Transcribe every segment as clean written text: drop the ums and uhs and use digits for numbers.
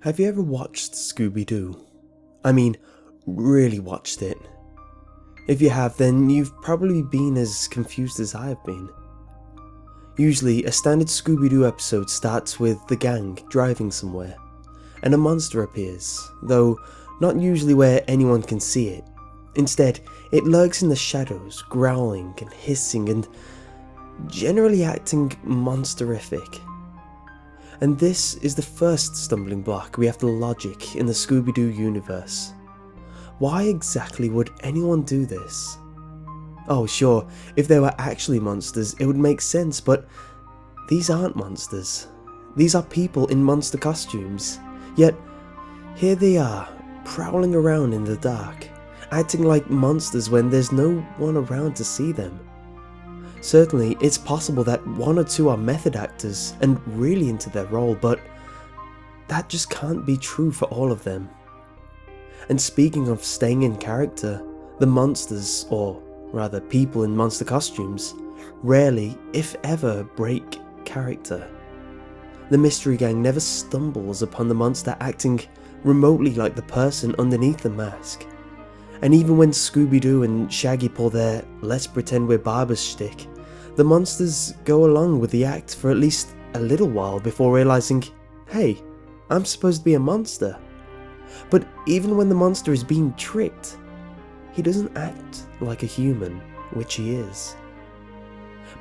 Have you ever watched Scooby-Doo? I mean, really watched it. If you have, then you've probably been as confused as I have been. Usually, a standard Scooby-Doo episode starts with the gang driving somewhere, and a monster appears, though not usually where anyone can see it. Instead, it lurks in the shadows, growling and hissing and generally acting monsterific. And this is the first stumbling block we have to logic in the Scooby-Doo universe. Why exactly would anyone do this? Oh sure, if they were actually monsters it would make sense, but these aren't monsters. These are people in monster costumes. Yet, here they are, prowling around in the dark, acting like monsters when there's no one around to see them. Certainly, it's possible that one or two are method actors and really into their role, but that just can't be true for all of them. And speaking of staying in character, the monsters, or rather people in monster costumes, rarely, if ever, break character. The mystery gang never stumbles upon the monster acting remotely like the person underneath the mask. And even when Scooby-Doo and Shaggy pull their "let's pretend we're barbers" shtick, the monsters go along with the act for at least a little while before realizing, hey, I'm supposed to be a monster. But even when the monster is being tricked, he doesn't act like a human, which he is.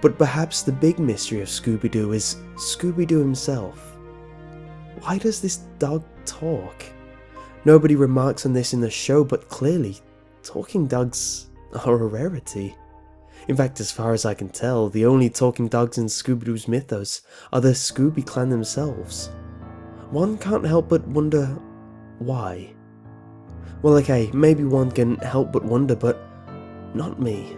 But perhaps the big mystery of Scooby-Doo is Scooby-Doo himself. Why does this dog talk? Nobody remarks on this in the show, but clearly, talking dogs are a rarity. In fact, as far as I can tell, the only talking dogs in Scooby-Doo's mythos are the Scooby clan themselves. One can't help but wonder why. Well, okay, maybe one can help but wonder, but not me.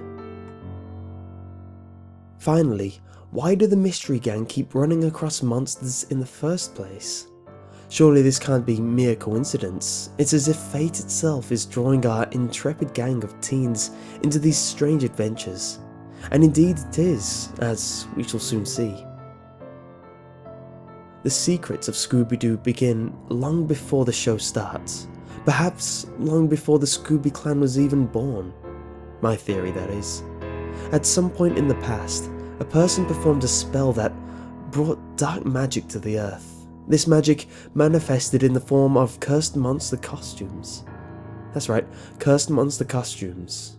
Finally, why do the mystery gang keep running across monsters in the first place? Surely this can't be mere coincidence. It's as if fate itself is drawing our intrepid gang of teens into these strange adventures. And indeed it is, as we shall soon see. The secrets of Scooby-Doo begin long before the show starts. Perhaps long before the Scooby clan was even born. My theory, that is. At some point in the past, a person performed a spell that brought dark magic to the earth. This magic manifested in the form of cursed monster costumes. That's right, cursed monster costumes.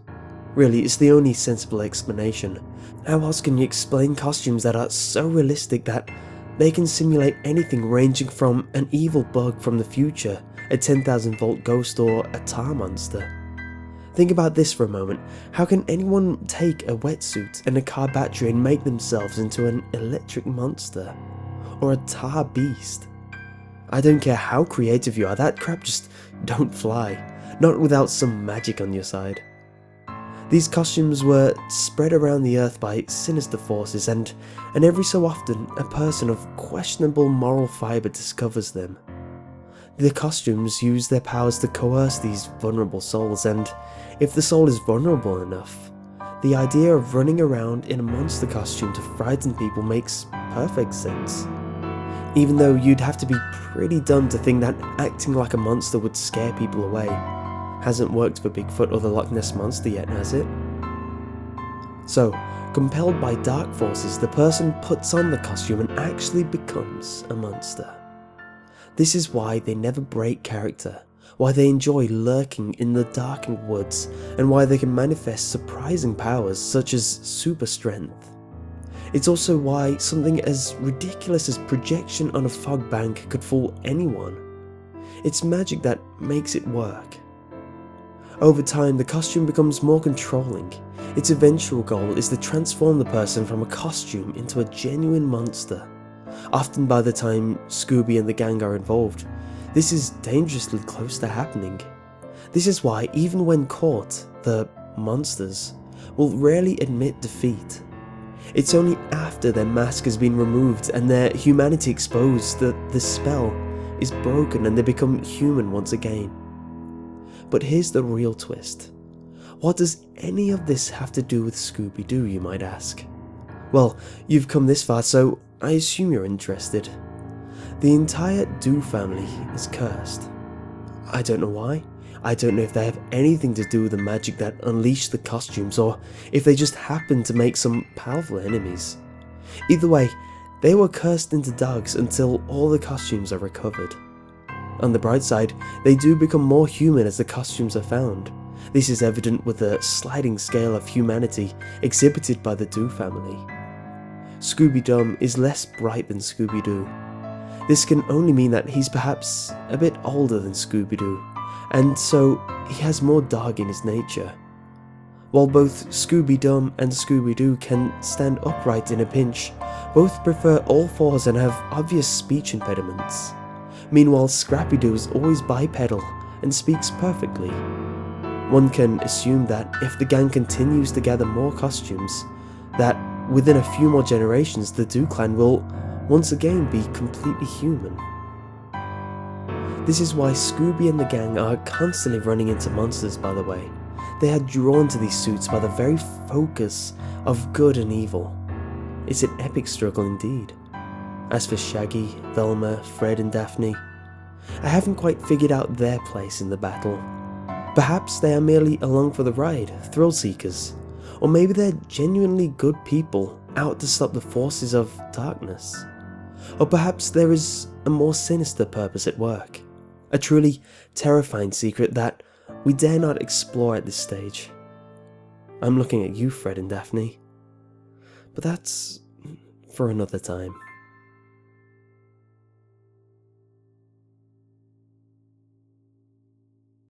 Really, it's the only sensible explanation. How else can you explain costumes that are so realistic that they can simulate anything ranging from an evil bug from the future, a 10,000-volt ghost, or a tar monster? Think about this for a moment. How can anyone take a wetsuit and a car battery and make themselves into an electric monster? Or a tar beast? I don't care how creative you are, that crap just don't fly. Not without some magic on your side. These costumes were spread around the earth by sinister forces, and every so often a person of questionable moral fibre discovers them. The costumes use their powers to coerce these vulnerable souls, and if the soul is vulnerable enough, the idea of running around in a monster costume to frighten people makes perfect sense. Even though you'd have to be pretty dumb to think that acting like a monster would scare people away. Hasn't worked for Bigfoot or the Loch Ness Monster yet, has it? So, compelled by dark forces, the person puts on the costume and actually becomes a monster. This is why they never break character, why they enjoy lurking in the darkened woods, and why they can manifest surprising powers such as super strength. It's also why something as ridiculous as projection on a fog bank could fool anyone. It's magic that makes it work. Over time, the costume becomes more controlling. Its eventual goal is to transform the person from a costume into a genuine monster. Often by the time Scooby and the gang are involved, this is dangerously close to happening. This is why, even when caught, the monsters will rarely admit defeat. It's only after their mask has been removed and their humanity exposed that the spell is broken and they become human once again. But here's the real twist. What does any of this have to do with Scooby-Doo, you might ask? Well, you've come this far, so I assume you're interested. The entire Do family is cursed. I don't know why. I don't know if they have anything to do with the magic that unleashed the costumes, or if they just happened to make some powerful enemies. Either way, they were cursed into dogs until all the costumes are recovered. On the bright side, they do become more human as the costumes are found. This is evident with the sliding scale of humanity exhibited by the Do family. Scooby-Dum is less bright than Scooby-Doo. This can only mean that he's perhaps a bit older than Scooby-Doo, and so he has more dog in his nature. While both Scooby-Dum and Scooby-Doo can stand upright in a pinch, both prefer all fours and have obvious speech impediments. Meanwhile, Scrappy-Doo is always bipedal and speaks perfectly. One can assume that if the gang continues to gather more costumes, that within a few more generations the Do clan will once again be completely human. This is why Scooby and the gang are constantly running into monsters, by the way. They are drawn to these suits by the very focus of good and evil. It's an epic struggle indeed. As for Shaggy, Velma, Fred and Daphne, I haven't quite figured out their place in the battle. Perhaps they are merely along for the ride, thrill seekers, or maybe they're genuinely good people out to stop the forces of darkness. Or perhaps there is a more sinister purpose at work, a truly terrifying secret that we dare not explore at this stage. I'm looking at you, Fred and Daphne, but that's for another time.